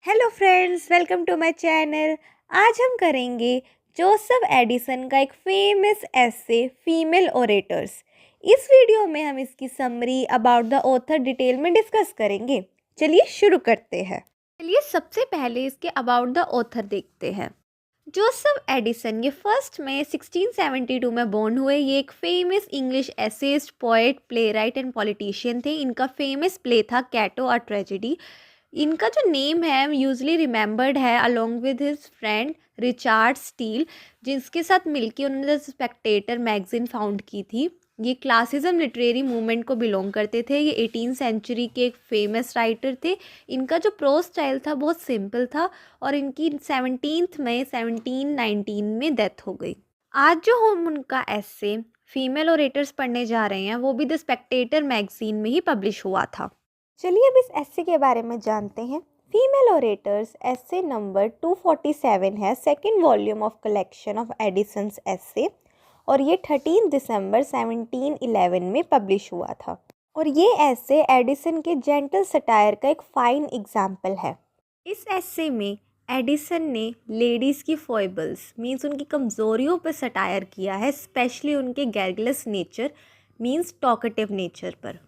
Hello friends, welcome to my channel. आज हम करेंगे जोसेफ एडिसन का एक फेमस एसे फीमेल ओरेटर्स। इस वीडियो में हम इसकी summary about the author detail में डिस्कस करेंगे। चलिए शुरू करते हैं। चलिए सबसे पहले इसके अबाउट द ऑथर देखते हैं। जोसेफ एडिसन ये 1 मई 1672 में बोर्न हुए। ये एक famous English essayist, poet, play right and politician थे। इनका फेमस प्ले था कैटो अ ट्रेजेडी। इनका जो नेम है यूजली रिमेंबर्ड है along with his friend Richard steel, जिसके साथ मिलकर उन्होंने द स्पेक्टेटर मैगजीन फाउंड की थी। ये क्लासिज्म लिटरेरी मूवमेंट को बिलोंग करते थे। ये 18th सेंचुरी के एक फेमस राइटर थे। इनका जो प्रोज स्टाइल था बहुत सिंपल था और इनकी 17 मई 1719 में डेथ हो गई। आज जो हम उनका एसे फीमेल ओरेटर्स पढ़ने जा रहे हैं वो भी द स्पेक्टेटर मैगजीन में ही पब्लिश हुआ था। चलिए अब इस एसे के बारे में जानते हैं। फीमेल ओरेटर्स एसे नंबर 247 है, second volume of collection of Addison's essay, और ये 13 दिसंबर 1711 में पब्लिश हुआ था। और ये एसे एडिसन के जेंटल सटायर का एक फाइन एग्जाम्पल है। इस एसे में एडिसन ने लेडीज़ की फॉइबल्स मीन्स उनकी कमज़ोरियों पर सटायर किया है, स्पेशली उनके गैरगलेस नेचर मीन्स टॉकेटिव नेचर पर।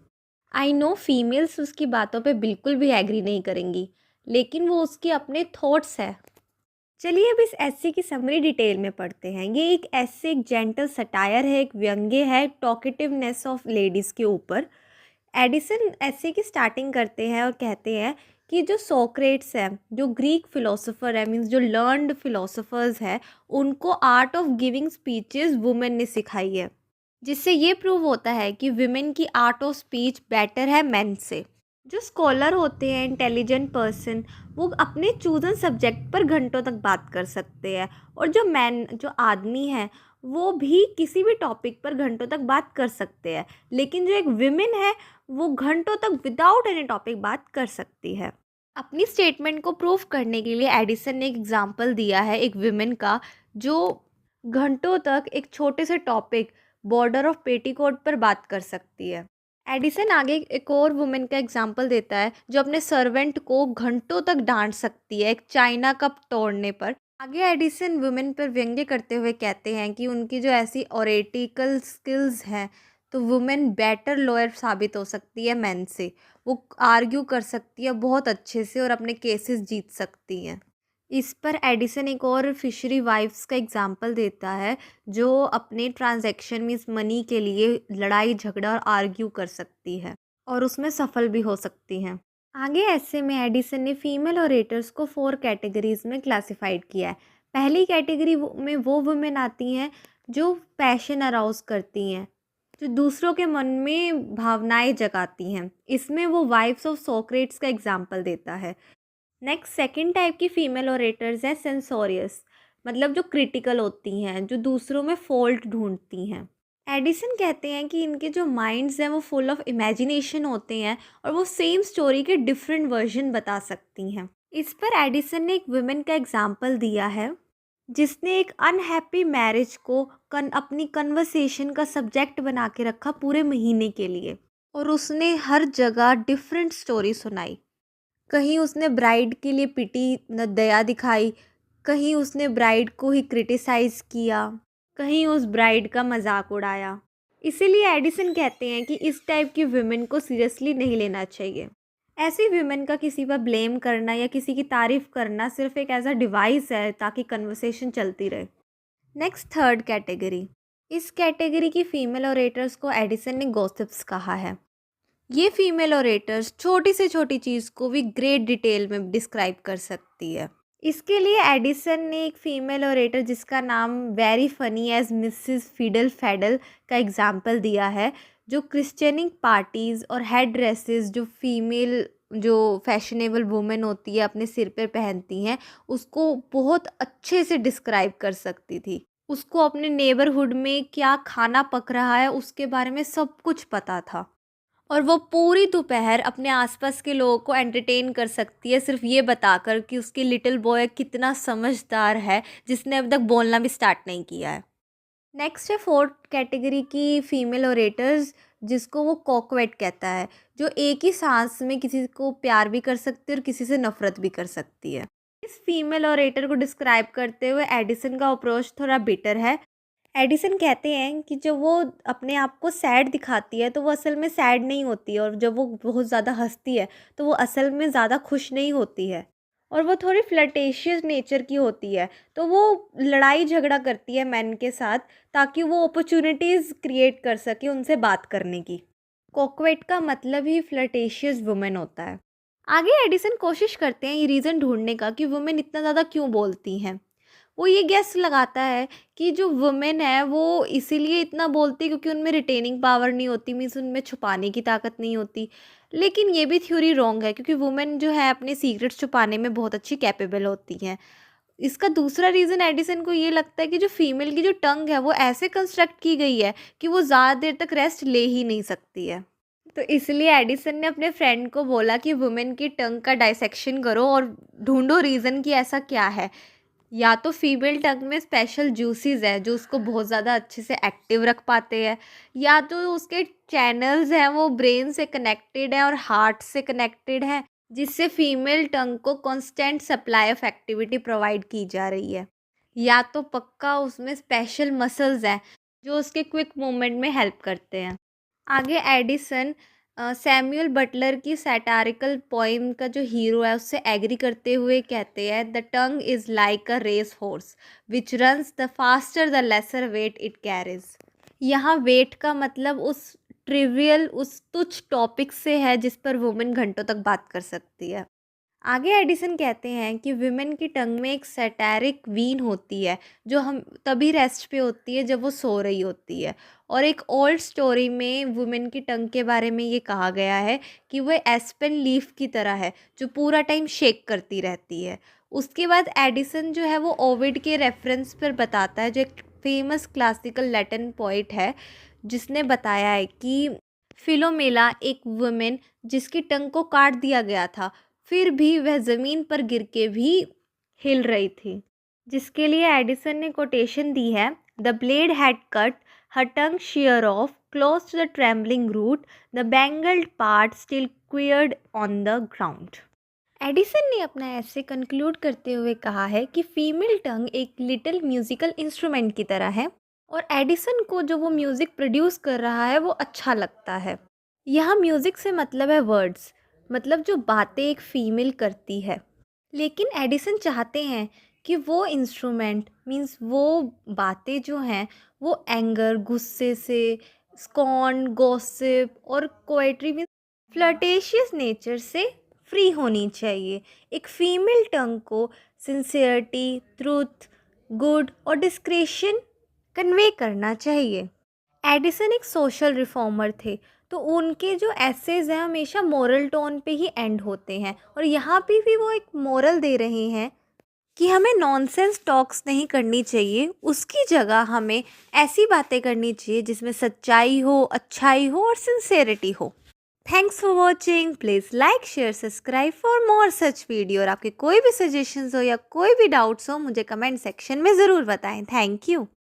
आई नो फीमेल्स उसकी बातों पे बिल्कुल भी एग्री नहीं करेंगी, लेकिन वो उसके अपने थॉट्स है। चलिए अब इस एसे की समरी डिटेल में पढ़ते हैं। ये एक एसे, एक जेंटल सटायर है, एक व्यंग्य है टॉकेटिवनेस ऑफ लेडीज़ के ऊपर। एडिसन एसे की स्टार्टिंग करते हैं और कहते हैं कि जो सोक्रेट्स है, जो ग्रीक फिलोसोफर है मीन्स जो लर्नड फिलोसोफर्स है, उनको art of giving speeches women ने सिखाई है, जिससे ये प्रूव होता है कि विमेन की आर्ट ऑफ स्पीच बेटर है मेन से। जो स्कॉलर होते हैं, इंटेलिजेंट पर्सन, वो अपने चूजन सब्जेक्ट पर घंटों तक बात कर सकते हैं, और जो मैन, जो आदमी है, वो भी किसी भी टॉपिक पर घंटों तक बात कर सकते हैं, लेकिन जो एक विमेन है वो घंटों तक विदाउट एनी टॉपिक बात कर सकती है। अपनी स्टेटमेंट को प्रूव करने के लिए एडिसन ने एक एग्जाम्पल दिया है एक विमेन का, जो घंटों तक एक छोटे से टॉपिक बॉर्डर ऑफ पेटीकोट पर बात कर सकती है। एडिसन आगे एक और वुमेन का एग्जाम्पल देता है जो अपने सर्वेंट को घंटों तक डांट सकती है एक चाइना कप तोड़ने पर। आगे एडिसन वुमेन पर व्यंग्य करते हुए कहते हैं कि उनकी जो ऐसी ओरेटिकल स्किल्स हैं, तो वुमेन बेटर लॉयर साबित हो सकती है मैन से। वो आर्ग्यू कर सकती है बहुत अच्छे से और अपने केसेस जीत सकती हैं। इस पर एडिसन एक और फिशरी वाइफ्स का एग्जाम्पल देता है जो अपने ट्रांजैक्शन में इस मनी के लिए लड़ाई झगड़ा और आर्ग्यू कर सकती है और उसमें सफल भी हो सकती हैं। आगे ऐसे में एडिसन ने फीमेल ओरेटर्स को 4 कैटेगरीज में क्लासिफाइड किया है। पहली कैटेगरी में वो वुमेन आती हैं जो पैशन अराउज करती हैं, जो दूसरों के मन में भावनाएं जगाती हैं। इसमें वो वाइफ्स ऑफ सोक्रेट्स का एग्जाम्पल देता है। नेक्स्ट सेकंड टाइप की फीमेल ओरेटर्स हैं सेंसोरियस, मतलब जो क्रिटिकल होती हैं, जो दूसरों में फॉल्ट ढूंढती हैं। एडिसन कहते हैं कि इनके जो माइंड्स हैं वो फुल ऑफ इमेजिनेशन होते हैं और वो सेम स्टोरी के डिफरेंट वर्जन बता सकती हैं। इस पर एडिसन ने एक वुमेन का एग्जाम्पल दिया है जिसने एक अनहैप्पी मैरिज को अपनी कन्वर्सेशन का सब्जेक्ट बना के रखा पूरे महीने के लिए, और उसने हर जगह डिफरेंट स्टोरी सुनाई। कहीं उसने ब्राइड के लिए पिटी न दया दिखाई, कहीं उसने ब्राइड को ही क्रिटिसाइज़ किया, कहीं उस ब्राइड का मजाक उड़ाया। इसीलिए एडिसन कहते हैं कि इस टाइप की वुमेन को सीरियसली नहीं लेना चाहिए। ऐसी वुमेन का किसी पर ब्लेम करना या किसी की तारीफ़ करना सिर्फ एक एज अ डिवाइस है ताकि कन्वर्सेशन चलती रहे। Next third category. इस कैटेगरी की फीमेल ओरेटर्स को एडिसन ने गॉसिप्स कहा है। ये फीमेल ओरेटर्स छोटी से छोटी चीज़ को भी ग्रेट डिटेल में डिस्क्राइब कर सकती है। इसके लिए एडिसन ने एक फीमेल ओरेटर जिसका नाम very funny as Mrs Fiddle Faddle का एग्जाम्पल दिया है, जो क्रिश्चियनिक पार्टीज़ और हेड ड्रेसेस जो फीमेल, जो फैशनेबल वुमेन होती है अपने सिर पर पहनती हैं, उसको बहुत अच्छे से डिस्क्राइब कर सकती थी। उसको अपने नेबरहुड में क्या खाना पक रहा है उसके बारे में सब कुछ पता था, और वो पूरी दोपहर अपने आसपास के लोगों को एंटरटेन कर सकती है सिर्फ ये बताकर कि उसकी लिटिल बॉय कितना समझदार है जिसने अब तक बोलना भी स्टार्ट नहीं किया है। नेक्स्ट है फोर्थ कैटेगरी की फीमेल ओरेटर्स जिसको वो कोक्वेट कहता है, जो एक ही सांस में किसी को प्यार भी कर सकती है और किसी से नफरत भी कर सकती है। इस फीमेल ओरेटर को डिस्क्राइब करते हुए एडिसन का अप्रोच थोड़ा बिटर है। एडिसन कहते हैं कि जब वो अपने आप को सैड दिखाती है तो वो असल में सैड नहीं होती है, और जब वो बहुत ज़्यादा हंसती है तो वो असल में ज़्यादा खुश नहीं होती है, और वो थोड़ी फ्लर्टेशियस नेचर की होती है। तो वो लड़ाई झगड़ा करती है मैन के साथ ताकि वो अपॉर्चुनिटीज़ क्रिएट कर सके उनसे बात करने की। कोक्वेट का मतलब ही फ्लर्टेशियस वुमेन होता है। आगे एडिसन कोशिश करते हैं ये रीज़न ढूंढने का कि वुमेन इतना ज़्यादा क्यों बोलती हैं। वो ये गेस लगाता है कि जो वुमेन है वो इसीलिए इतना बोलती है क्योंकि उनमें रिटेनिंग पावर नहीं होती, मीन्स उनमें छुपाने की ताकत नहीं होती। लेकिन ये भी थ्योरी रॉन्ग है, क्योंकि वुमेन जो है अपने सीक्रेट्स छुपाने में बहुत अच्छी कैपेबल होती हैं। इसका दूसरा रीज़न एडिसन को ये लगता है कि जो फीमेल की जो टंग है वो ऐसे कंस्ट्रक्ट की गई है कि वो ज़्यादा देर तक रेस्ट ले ही नहीं सकती है। तो इसलिए एडिसन ने अपने फ्रेंड को बोला कि वुमेन की टंग का डाइसेक्शन करो और ढूंढो रीज़न कि ऐसा क्या है। या तो फीमेल टंग में स्पेशल जूसेस है जो उसको बहुत ज़्यादा अच्छे से एक्टिव रख पाते हैं, या तो उसके चैनल्स हैं वो ब्रेन से कनेक्टेड है और हार्ट से कनेक्टेड है, जिससे फीमेल टंग को constant supply of activity provide की जा रही है। या तो पक्का उसमें स्पेशल मसल्स हैं जो उसके क्विक मूवमेंट में हेल्प करते हैं। आगे एडिसन सैमुअल बटलर की सैटारिकल पोइम का जो हीरो है उससे एग्री करते हुए कहते हैं, the tongue is like a race horse which runs the faster the lesser weight it carries. यहाँ वेट का मतलब उस ट्रिवियल, उस तुच्छ टॉपिक से है जिस पर वुमेन घंटों तक बात कर सकती है। आगे एडिसन कहते हैं कि विमेन की टंग में एक सैटारिक वीन होती है जो हम तभी रेस्ट पे होती है जब वो सो रही होती है। और एक ओल्ड स्टोरी में वुमेन की टंग के बारे में ये कहा गया है कि वो एस्पेन लीफ की तरह है जो पूरा टाइम शेक करती रहती है। उसके बाद एडिसन जो है वो ओविड के रेफरेंस पर बताता है, जो एक फेमस क्लासिकल लैटिन पोइट है, जिसने बताया है कि फिलोमेला एक वुमेन जिसकी टंग को काट दिया गया था, फिर भी वह ज़मीन पर गिर के भी हिल रही थी। जिसके लिए एडिसन ने कोटेशन दी है, the blade had cut her tongue shear off close to the trembling root, the mangled part still quivered on the ground. Addison ने अपना ऐसे कंक्लूड करते हुए कहा है कि फीमेल टंग एक लिटिल म्यूजिकल इंस्ट्रूमेंट की तरह है, और एडिसन को जो वो म्यूज़िक प्रोड्यूस कर रहा है वो अच्छा लगता है। यहाँ म्यूज़िक से मतलब है वर्ड्स, मतलब जो बातें एक फ़ीमेल करती है। लेकिन एडिसन चाहते हैं कि वो इंस्ट्रूमेंट मींस वो बातें जो हैं वो एंगर, गुस्से से, स्कॉन, गॉसिप और पोएट्री मींस फ्लर्टेशियस नेचर से फ्री होनी चाहिए। एक फीमेल टंग को सिंसियरिटी, ट्रूथ, गुड और डिस्क्रेशन कन्वे करना चाहिए। एडिसन एक सोशल रिफॉर्मर थे, तो उनके जो एसेज हैं हमेशा मोरल टोन पे ही एंड होते हैं, और यहाँ पे भी वो एक मोरल दे रहे हैं कि हमें नॉनसेंस टॉक्स नहीं करनी चाहिए, उसकी जगह हमें ऐसी बातें करनी चाहिए जिसमें सच्चाई हो, अच्छाई हो और सिंसेरिटी हो। Thanks for watching. Please like, share, subscribe for more such video. और आपके कोई भी सजेशंस हो या कोई भी डाउट्स हो मुझे कमेंट सेक्शन में ज़रूर बताएं। Thank you.